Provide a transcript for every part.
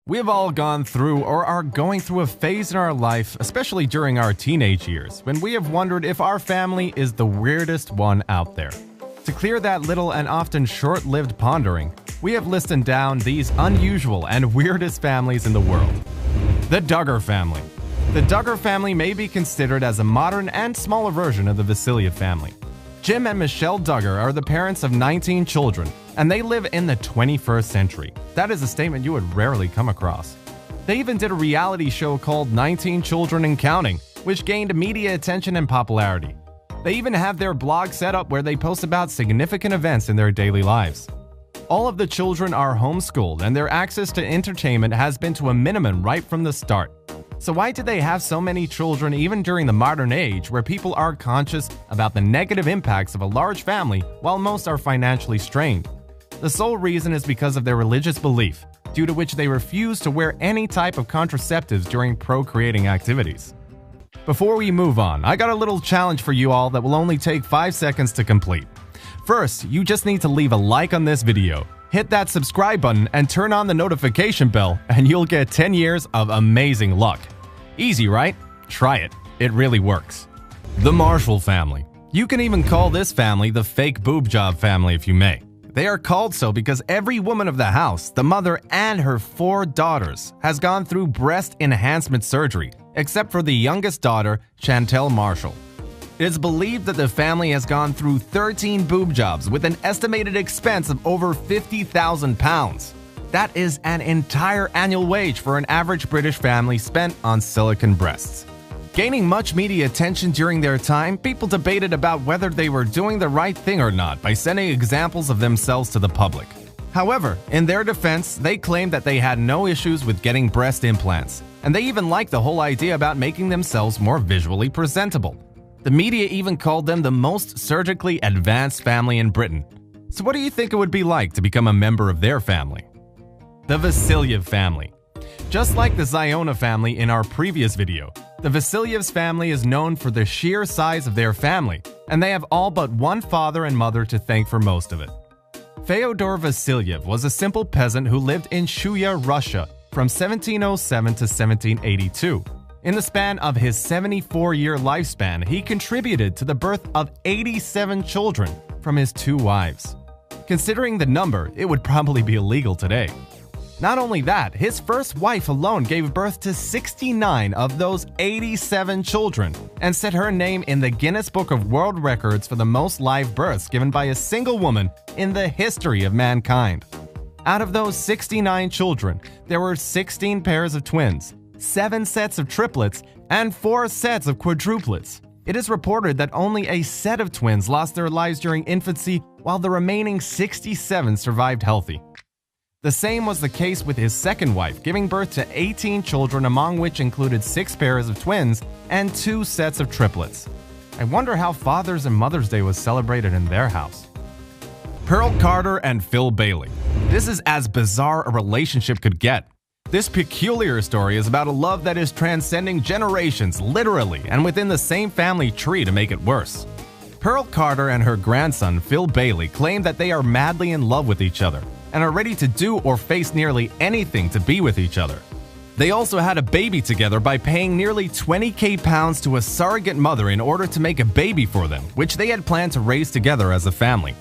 We have all gone through or are going through a phase in our life, especially during our teenage years, when we have wondered if our family is the weirdest one out there. To clear that little and often short-lived pondering, we have listed down these unusual and weirdest families in the world. The Duggar family. The Duggar family may be considered as a modern and smaller version of the Vasiliev family. Jim and Michelle Duggar are the parents of 19 children, and they live in the 21st century. That is a statement you would rarely come across. They even did a reality show called 19 Children and Counting, which gained media attention and popularity. They even have their blog set up where they post about significant events in their daily lives. All of the children are homeschooled, and their access to entertainment has been to a minimum right from the start. So why do they have so many children even during the modern age where people are conscious about the negative impacts of a large family while most are financially strained? The sole reason is because of their religious belief, due to which they refuse to wear any type of contraceptives during procreating activities. Before we move on, I got a little challenge for you all that will only take 5 seconds to complete. First, you just need to leave a like on this video, hit that subscribe button, and turn on the notification bell, and you'll get 10 years of amazing luck. Easy, right? Try it. It really works. The Marshall family. You can even call this family the fake boob job family if you may. They are called so because every woman of the house, the mother and her 4 daughters, has gone through breast enhancement surgery, except for the youngest daughter, Chantel Marshall. It is believed that the family has gone through 13 boob jobs with an estimated expense of over £50,000. That is an entire annual wage for an average British family spent on silicone breasts. Gaining much media attention during their time, people debated about whether they were doing the right thing or not by sending examples of themselves to the public. However, in their defense, they claimed that they had no issues with getting breast implants, and they even liked the whole idea about making themselves more visually presentable. The media even called them the most surgically advanced family in Britain. So what do you think it would be like to become a member of their family? The Vasiliev family. Just like the Ziona family in our previous video, the Vasilyevs family is known for the sheer size of their family, and they have all but one father and mother to thank for most of it. Fyodor Vasiliev was a simple peasant who lived in Shuya, Russia from 1707 to 1782. In the span of his 74-year lifespan, he contributed to the birth of 87 children from his 2 wives. Considering the number, it would probably be illegal today. Not only that, his first wife alone gave birth to 69 of those 87 children and set her name in the Guinness Book of World Records for the most live births given by a single woman in the history of mankind. Out of those 69 children, there were 16 pairs of twins, 7 sets of triplets, and 4 sets of quadruplets. It is reported that only a set of twins lost their lives during infancy, while the remaining 67 survived healthy. The same was the case with his second wife, giving birth to 18 children, among which included 6 pairs of twins and 2 sets of triplets. I wonder how Father's and Mother's Day was celebrated in their house. Pearl Carter and Phil Bailey. This is as bizarre a relationship could get. This peculiar story is about a love that is transcending generations, literally, and within the same family tree to make it worse. Pearl Carter and her grandson, Phil Bailey, claim that they are madly in love with each other and are ready to do or face nearly anything to be with each other. They also had a baby together by paying nearly £20,000 to a surrogate mother in order to make a baby for them, which they had planned to raise together as a family.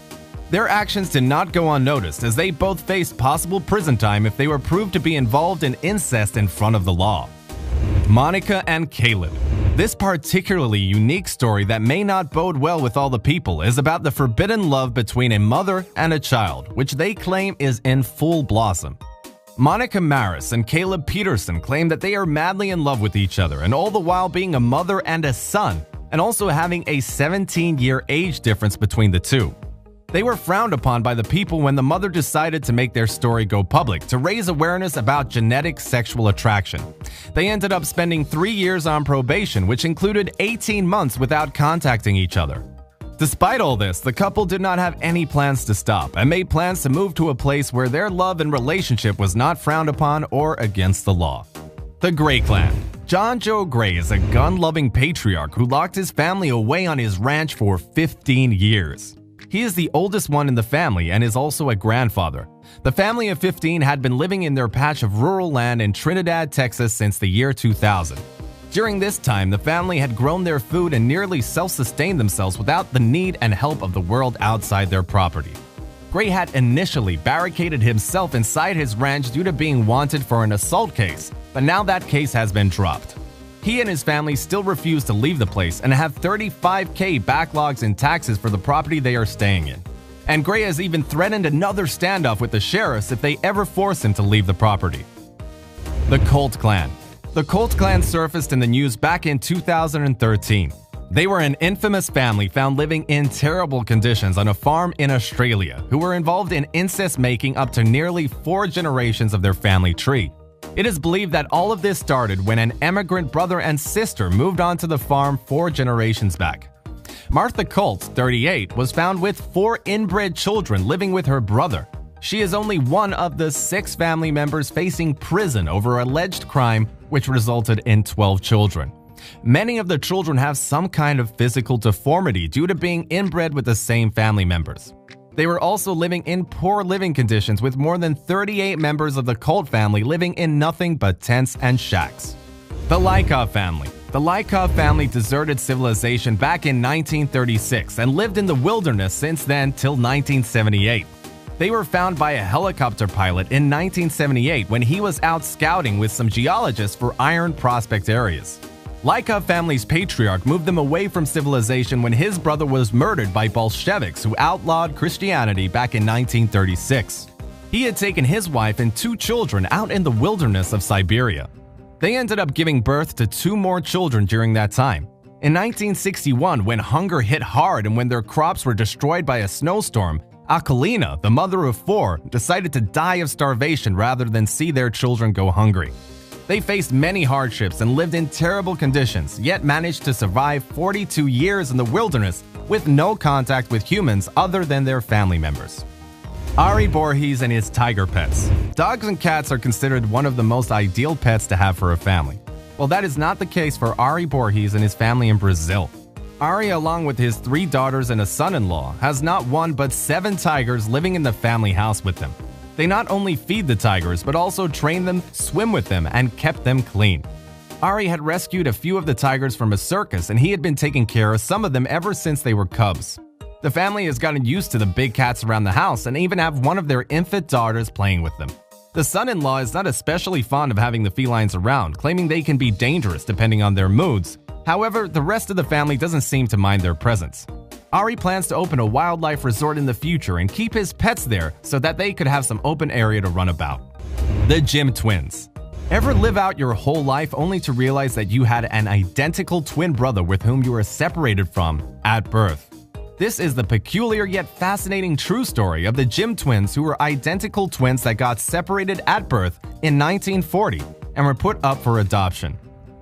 Their actions did not go unnoticed, as they both faced possible prison time if they were proved to be involved in incest in front of the law. Monica and Caleb. This particularly unique story that may not bode well with all the people is about the forbidden love between a mother and a child, which they claim is in full blossom. Monica Maris and Caleb Peterson claim that they are madly in love with each other, and all the while being a mother and a son, and also having a 17-year age difference between the two. They were frowned upon by the people when the mother decided to make their story go public to raise awareness about genetic sexual attraction. They ended up spending 3 years on probation, which included 18 months without contacting each other. Despite all this, the couple did not have any plans to stop and made plans to move to a place where their love and relationship was not frowned upon or against the law. The Gray Clan. John Joe Gray is a gun-loving patriarch who locked his family away on his ranch for 15 years. He is the oldest one in the family and is also a grandfather. The family of 15 had been living in their patch of rural land in Trinidad, Texas since the year 2000. During this time, the family had grown their food and nearly self-sustained themselves without the need and help of the world outside their property. Gray had initially barricaded himself inside his ranch due to being wanted for an assault case, but now that case has been dropped. He and his family still refuse to leave the place and have $35,000 backlogs in taxes for the property they are staying in. And Gray has even threatened another standoff with the sheriffs if they ever force him to leave the property. The Colt Clan. The Colt Clan surfaced in the news back in 2013. They were an infamous family found living in terrible conditions on a farm in Australia who were involved in incest making up to nearly 4 generations of their family tree. It is believed that all of this started when an emigrant brother and sister moved onto the farm 4 generations back. Martha Colt, 38, was found with 4 inbred children living with her brother. She is only one of the 6 family members facing prison over alleged crime, which resulted in 12 children. Many of the children have some kind of physical deformity due to being inbred with the same family members. They were also living in poor living conditions with more than 38 members of the Colt family living in nothing but tents and shacks. The Lykov family. The Lykov family deserted civilization back in 1936 and lived in the wilderness since then till 1978. They were found by a helicopter pilot in 1978 when he was out scouting with some geologists for iron prospect areas. Lykov family's patriarch moved them away from civilization when his brother was murdered by Bolsheviks who outlawed Christianity back in 1936. He had taken his wife and 2 children out in the wilderness of Siberia. They ended up giving birth to 2 more children during that time. In 1961, when hunger hit hard and when their crops were destroyed by a snowstorm, Akolina, the mother of 4, decided to die of starvation rather than see their children go hungry. They faced many hardships and lived in terrible conditions, yet managed to survive 42 years in the wilderness with no contact with humans other than their family members. Ari Borges and his tiger pets. Dogs and cats are considered one of the most ideal pets to have for a family. Well, that is not the case for Ari Borges and his family in Brazil. Ari, along with his 3 daughters and a son-in-law, has not 1 but 7 tigers living in the family house with them. They not only feed the tigers, but also train them, swim with them, and kept them clean. Ari had rescued a few of the tigers from a circus, and he had been taking care of some of them ever since they were cubs. The family has gotten used to the big cats around the house and even have one of their infant daughters playing with them. The son-in-law is not especially fond of having the felines around, claiming they can be dangerous depending on their moods. However, the rest of the family doesn't seem to mind their presence. Ari plans to open a wildlife resort in the future and keep his pets there so that they could have some open area to run about. The Jim Twins. Ever live out your whole life only to realize that you had an identical twin brother with whom you were separated from at birth? This is the peculiar yet fascinating true story of the Jim twins who were identical twins that got separated at birth in 1940 and were put up for adoption.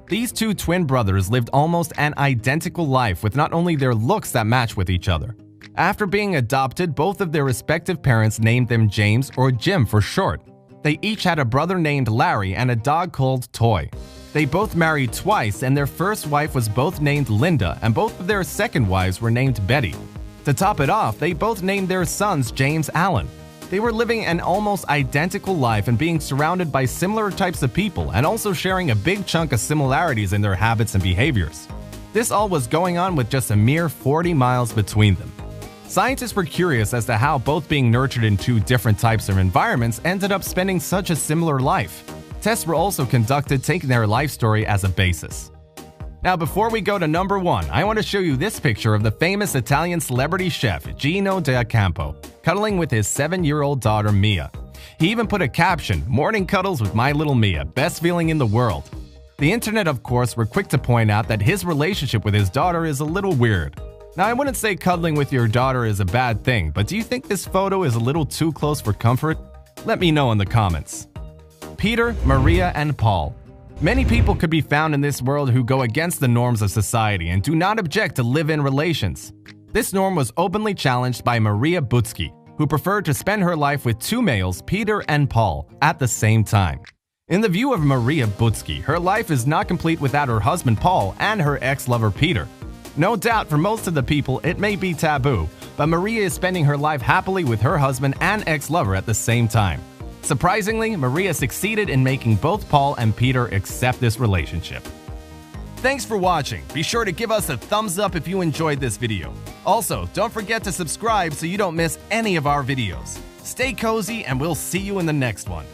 These 2 twin brothers lived almost an identical life with not only their looks that match with each other. After being adopted, both of their respective parents named them James or Jim for short. They each had a brother named Larry and a dog called Toy. They both married twice and their first wife was both named Linda and both of their second wives were named Betty. To top it off, they both named their sons James Allen. They were living an almost identical life and being surrounded by similar types of people and also sharing a big chunk of similarities in their habits and behaviors. This all was going on with just a mere 40 miles between them. Scientists were curious as to how both being nurtured in 2 different types of environments ended up spending such a similar life. Tests were also conducted taking their life story as a basis. Now, before we go to number 1, I want to show you this picture of the famous Italian celebrity chef Gino D'Acampo cuddling with his 7-year-old daughter Mia. He even put a caption, "Morning cuddles with my little Mia, best feeling in the world." The internet, of course, were quick to point out that his relationship with his daughter is a little weird. Now, I wouldn't say cuddling with your daughter is a bad thing, but do you think this photo is a little too close for comfort? Let me know in the comments. Peter, Maria, and Paul. Many people could be found in this world who go against the norms of society and do not object to live-in relations. This norm was openly challenged by Maria Butsky, who preferred to spend her life with 2 males, Peter and Paul, at the same time. In the view of Maria Butsky, her life is not complete without her husband Paul and her ex-lover Peter. No doubt for most of the people it may be taboo, but Maria is spending her life happily with her husband and ex-lover at the same time. Surprisingly, Maria succeeded in making both Paul and Peter accept this relationship. Thanks for watching. Be sure to give us a thumbs up if you enjoyed this video. Also, don't forget to subscribe so you don't miss any of our videos. Stay cozy and we'll see you in the next one.